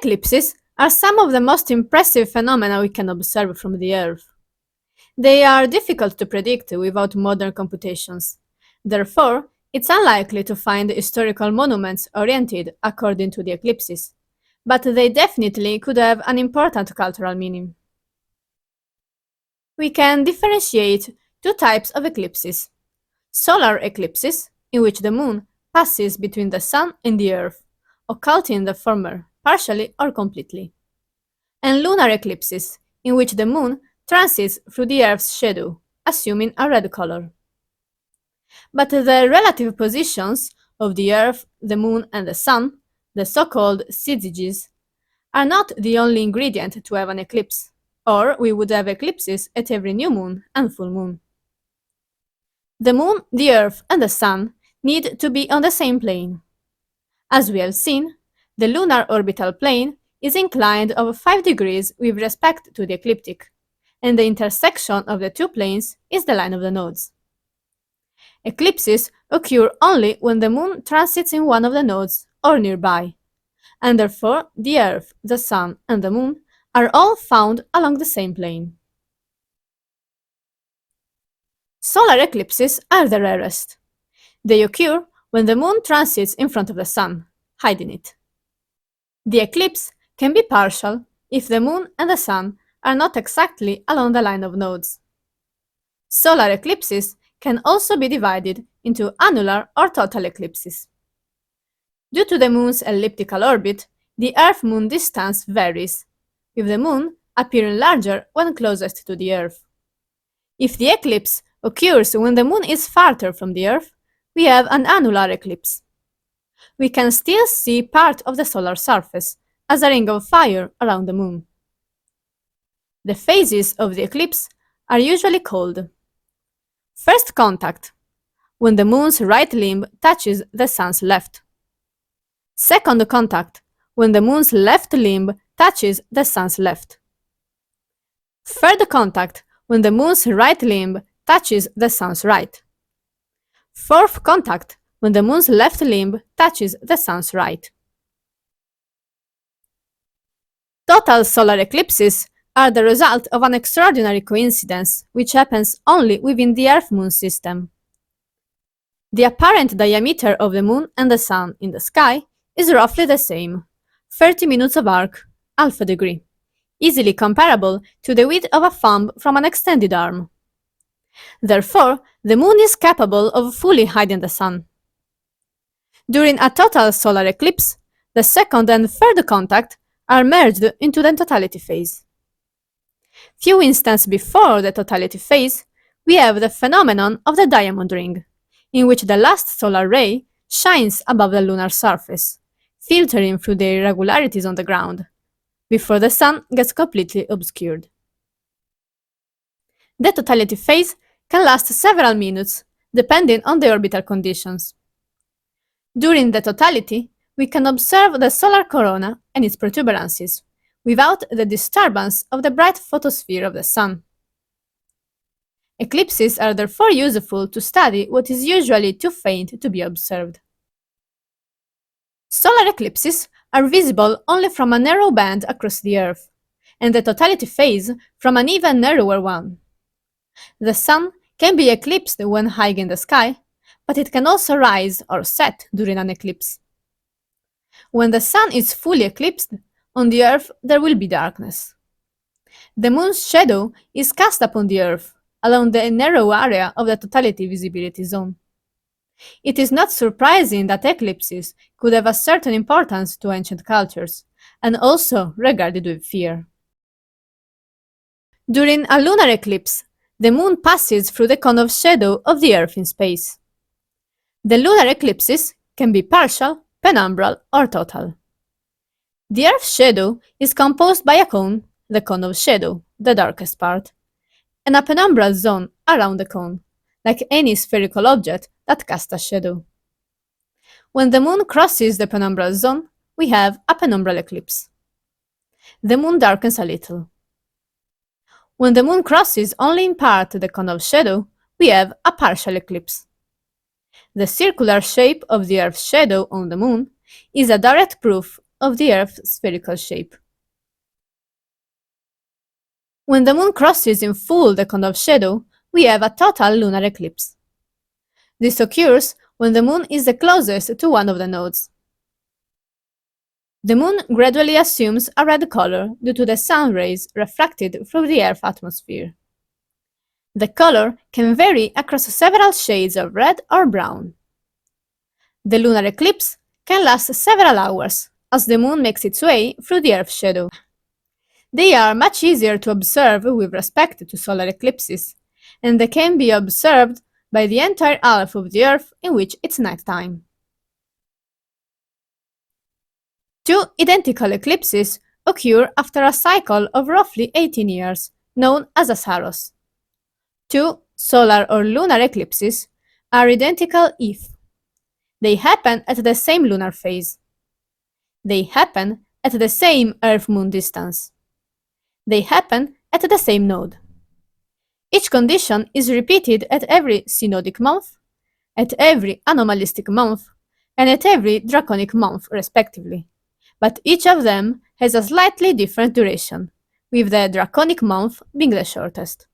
Eclipses are some of the most impressive phenomena we can observe from the Earth. They are difficult to predict without modern computations. Therefore, it's unlikely to find historical monuments oriented according to the eclipses, but they definitely could have an important cultural meaning. We can differentiate two types of eclipses: solar eclipses, in which the moon passes between the sun and the earth, occulting the former partially or completely, and lunar eclipses, in which the moon transits through the earth's shadow, assuming a red color. But the relative positions of the earth, the moon, and the sun, the so-called syzygies, are not the only ingredient to have an eclipse, or we would have eclipses at every new moon and full moon. The moon, the earth, and the sun need to be on the same plane. As we have seen, the lunar orbital plane is inclined over 5 degrees with respect to the ecliptic, and the intersection of the two planes is the line of the nodes. Eclipses occur only when the moon transits in one of the nodes or nearby, and therefore the earth, the sun, and the moon are all found along the same plane. Solar eclipses are the rarest. They occur when the moon transits in front of the sun, hiding it. The eclipse can be partial if the moon and the sun are not exactly along the line of nodes. Solar eclipses can also be divided into annular or total eclipses. Due to the moon's elliptical orbit, the Earth-Moon distance varies, with the moon appearing larger when closest to the Earth. If the eclipse occurs when the moon is farther from the Earth, we have an annular eclipse. We can still see part of the solar surface as a ring of fire around the moon. The phases of the eclipse are usually called: first contact, when the moon's right limb touches the sun's left. Second contact, when the moon's left limb touches the sun's left. Third contact, when the moon's right limb touches the sun's right. Fourth contact, when the moon's left limb touches the sun's right. Total solar eclipses are the result of an extraordinary coincidence which happens only within the Earth-Moon system. The apparent diameter of the moon and the sun in the sky is roughly the same, 30 minutes of arc, half a degree, easily comparable to the width of a thumb from an extended arm. Therefore, the moon is capable of fully hiding the sun. During a total solar eclipse, the second and third contact are merged into the totality phase. Few instants before the totality phase, we have the phenomenon of the diamond ring, in which the last solar ray shines above the lunar surface, filtering through the irregularities on the ground, before the sun gets completely obscured. The totality phase can last several minutes, depending on the orbital conditions. During the totality, we can observe the solar corona and its protuberances, without the disturbance of the bright photosphere of the sun. Eclipses are therefore useful to study what is usually too faint to be observed. Solar eclipses are visible only from a narrow band across the Earth, and the totality phase from an even narrower one. The sun can be eclipsed when high in the sky, but it can also rise or set during an eclipse. When the sun is fully eclipsed, on the Earth there will be darkness. The moon's shadow is cast upon the Earth, along the narrow area of the totality visibility zone. It is not surprising that eclipses could have a certain importance to ancient cultures, and also regarded with fear. During a lunar eclipse, the moon passes through the cone of shadow of the Earth in space. The lunar eclipses can be partial, penumbral, or total. The Earth's shadow is composed by a cone, the cone of shadow, the darkest part, and a penumbral zone around the cone, like any spherical object that casts a shadow. When the moon crosses the penumbral zone, we have a penumbral eclipse. The moon darkens a little. When the moon crosses only in part the cone of shadow, we have a partial eclipse. The circular shape of the Earth's shadow on the moon is a direct proof of the Earth's spherical shape. When the Moon crosses in full the cone of shadow, we have a total lunar eclipse. This occurs when the Moon is the closest to one of the nodes. The Moon gradually assumes a red color due to the sun rays refracted through the Earth's atmosphere. The color can vary across several shades of red or brown. The lunar eclipse can last several hours, as the Moon makes its way through the Earth's shadow. They are much easier to observe with respect to solar eclipses, and they can be observed by the entire half of the Earth in which it's nighttime. Two identical eclipses occur after a cycle of roughly 18 years, known as a Saros. Two solar or lunar eclipses are identical if they happen at the same lunar phase, they happen at the same Earth-Moon distance, they happen at the same node. Each condition is repeated at every synodic month, at every anomalistic month, and at every draconic month, respectively. But each of them has a slightly different duration, with the draconic month being the shortest.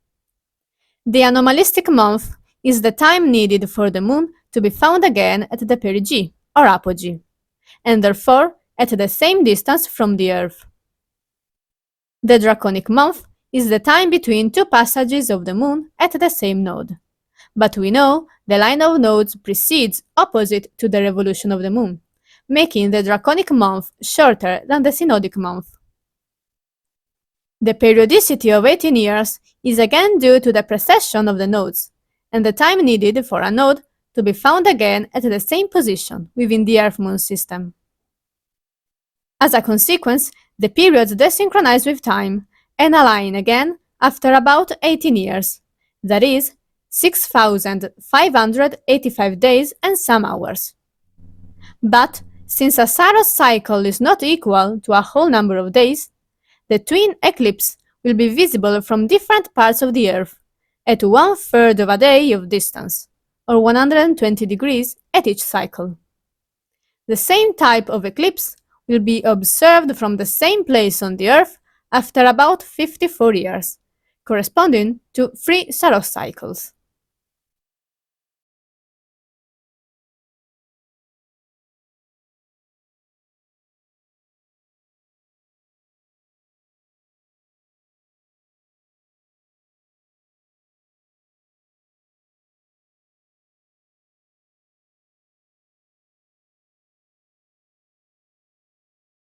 The anomalistic month is the time needed for the Moon to be found again at the perigee, or apogee, and therefore at the same distance from the Earth. The draconic month is the time between two passages of the Moon at the same node. But we know the line of nodes precedes opposite to the revolution of the Moon, making the draconic month shorter than the synodic month. The periodicity of 18 years is again due to the precession of the nodes, and the time needed for a node to be found again at the same position within the Earth-Moon system. As a consequence, the periods desynchronize with time and align again after about 18 years, that is, 6,585 days and some hours. But since a Saros cycle is not equal to a whole number of days, the twin eclipse will be visible from different parts of the Earth at 1/3 of a day of distance, or 120 degrees at each cycle. The same type of eclipse will be observed from the same place on the Earth after about 54 years, corresponding to 3 Saros cycles.